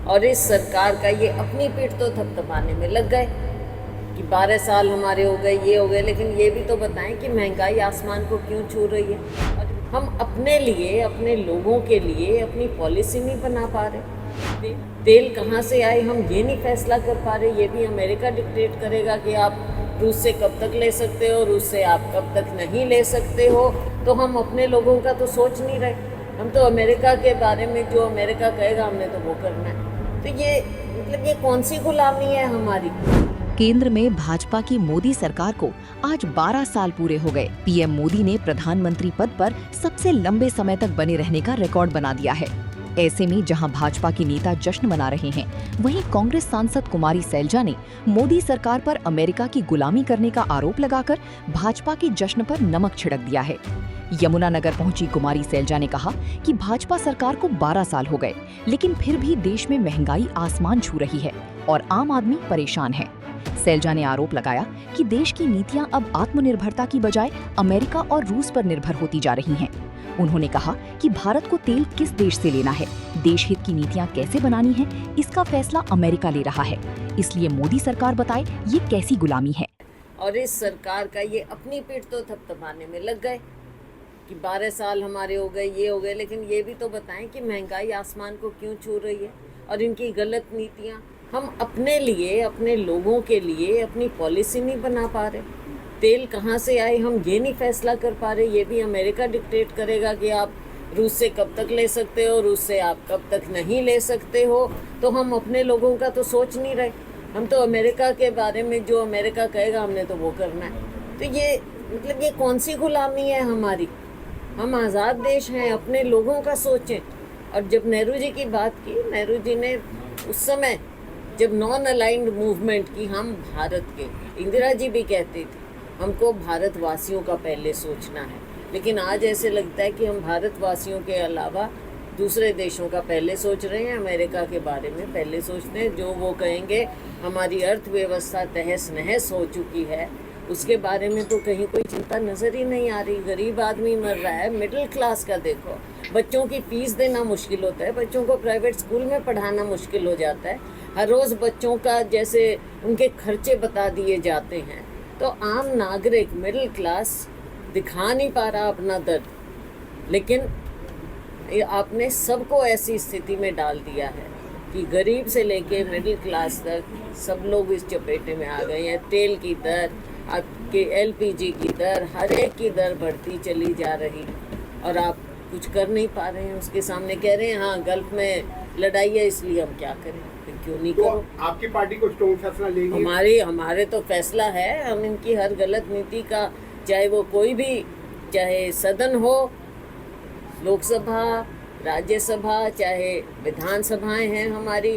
और इस सरकार का ये अपनी पीठ तो थपथपाने में लग गए कि 12 साल हमारे हो गए, ये हो गए, लेकिन ये भी तो बताएं कि महंगाई आसमान को क्यों छू रही है। और हम अपने लिए, अपने लोगों के लिए अपनी पॉलिसी नहीं बना पा रहे। तेल कहाँ से आए हम ये नहीं फैसला कर पा रहे। ये भी अमेरिका डिक्टेट करेगा कि आप रूस से कब तक ले सकते हो, रूस से आप कब तक नहीं ले सकते हो। तो हम अपने लोगों का तो सोच नहीं रहे। हम तो अमेरिका के बारे में जो अमेरिका कहेगा हमने तो वो करना है। तो ये मतलब ये कौन सी गुलामी है हमारी। केंद्र में भाजपा की मोदी सरकार को आज 12 साल पूरे हो गए। पीएम मोदी ने प्रधानमंत्री पद पर सबसे लंबे समय तक बने रहने का रिकॉर्ड बना दिया है। ऐसे में जहां भाजपा के नेता जश्न मना रहे हैं, वहीं कांग्रेस सांसद कुमारी सैलजा ने मोदी सरकार पर अमेरिका की गुलामी करने का आरोप लगाकर भाजपा के जश्न पर नमक छिड़क दिया है। यमुनानगर पहुंची कुमारी सैलजा ने कहा कि भाजपा सरकार को 12 साल हो गए, लेकिन फिर भी देश में महंगाई आसमान छू रही है और आम आदमी परेशान है। सैलजा ने आरोप लगाया कि देश की नीतियां अब आत्मनिर्भरता की बजाय अमेरिका और रूस पर निर्भर होती जा रही हैं। उन्होंने कहा कि भारत को तेल किस देश से लेना है, देश हित की नीतियां कैसे बनानी है, इसका फैसला अमेरिका ले रहा है। इसलिए मोदी सरकार बताए ये कैसी गुलामी है। और इस सरकार का ये अपनी पीठ तो थपथपाने में लग गए कि 12 साल हमारे हो गए, ये हो गए, लेकिन ये भी तो बताएं कि महंगाई आसमान को क्यों छू रही है और इनकी गलत नीतियाँ। हम अपने लिए, अपने लोगों के लिए अपनी पॉलिसी नहीं बना पा रहे। तेल कहाँ से आए हम ये नहीं फैसला कर पा रहे। ये भी अमेरिका डिक्टेट करेगा कि आप रूस से कब तक ले सकते हो, रूस से आप कब तक नहीं ले सकते हो। तो हम अपने लोगों का तो सोच नहीं रहे। हम तो अमेरिका के बारे में जो अमेरिका कहेगा हमने तो वो करना है। तो ये मतलब ये कौन सी गुलामी है हमारी। हम आज़ाद देश हैं, अपने लोगों का सोचें। और जब नेहरू जी की बात की, नेहरू जी ने उस समय जब नॉन अलाइंड मूवमेंट की, हम भारत के, इंदिरा जी भी कहती थी हमको भारतवासियों का पहले सोचना है। लेकिन आज ऐसे लगता है कि हम भारतवासियों के अलावा दूसरे देशों का पहले सोच रहे हैं, अमेरिका के बारे में पहले सोचते हैं। जो वो कहेंगे हमारी अर्थव्यवस्था तहस नहस हो चुकी है, उसके बारे में तो कहीं कोई चिंता नज़र ही नहीं आ रही। गरीब आदमी मर रहा है, मिडिल क्लास का देखो, बच्चों की फीस देना मुश्किल होता है, बच्चों को प्राइवेट स्कूल में पढ़ाना मुश्किल हो जाता है। हर रोज़ बच्चों का जैसे उनके खर्चे बता दिए जाते हैं। तो आम नागरिक, मिडिल क्लास दिखा नहीं पा रहा अपना दर्द, लेकिन आपने सबको ऐसी स्थिति में डाल दिया है कि गरीब से लेके मिडिल क्लास तक सब लोग इस चपेटे में आ गए हैं। तेल की दर, आपके एलपीजी की दर, हर एक की दर बढ़ती चली जा रही और आप कुछ कर नहीं पा रहे हैं। उसके सामने कह रहे हैं हाँ गल्फ में लड़ाई है इसलिए हम क्या करें। फिर क्यों नहीं करो। तो आपकी पार्टी को स्ट्रॉन्ग फैसला लेगी? हमारे तो फैसला है। हम इनकी हर गलत नीति का, चाहे वो कोई भी, चाहे सदन हो, लोकसभा, राज्यसभा, चाहे विधानसभाएं हैं हमारी,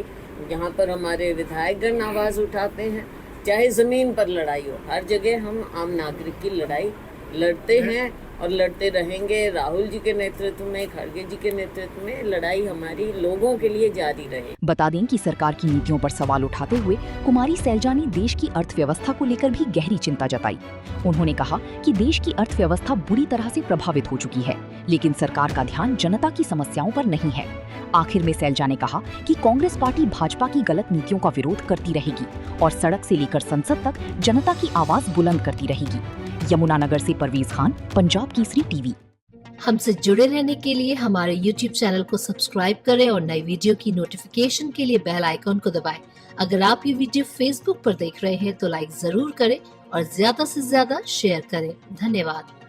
यहाँ पर हमारे विधायकगण आवाज़ उठाते हैं, चाहे ज़मीन पर लड़ाई हो, हर जगह हम आम नागरिक की लड़ाई लड़ते हैं और लड़ते रहेंगे। राहुल जी के नेतृत्व में, खड़गे जी के नेतृत्व में लड़ाई हमारी लोगों के लिए जारी रहे। बता दें कि सरकार की नीतियों पर सवाल उठाते हुए कुमारी सैलजा ने देश की अर्थव्यवस्था को लेकर भी गहरी चिंता जताई। उन्होंने कहा कि देश की अर्थव्यवस्था बुरी तरह से प्रभावित हो चुकी है, लेकिन सरकार का ध्यान जनता की समस्याओं पर नहीं है। आखिर में सैलजा ने कहा कि कांग्रेस पार्टी भाजपा की गलत नीतियों का विरोध करती रहेगी और सड़क से लेकर संसद तक जनता की आवाज बुलंद करती रहेगी। यमुनानगर से परवेज खान, पंजाब केसरी टीवी। हमसे जुड़े रहने के लिए हमारे YouTube चैनल को सब्सक्राइब करें और नई वीडियो की नोटिफिकेशन के लिए बेल आइकॉन को दबाएं। अगर आप ये वीडियो Facebook पर देख रहे हैं तो लाइक जरूर करें और ज्यादा से ज्यादा शेयर करें। धन्यवाद।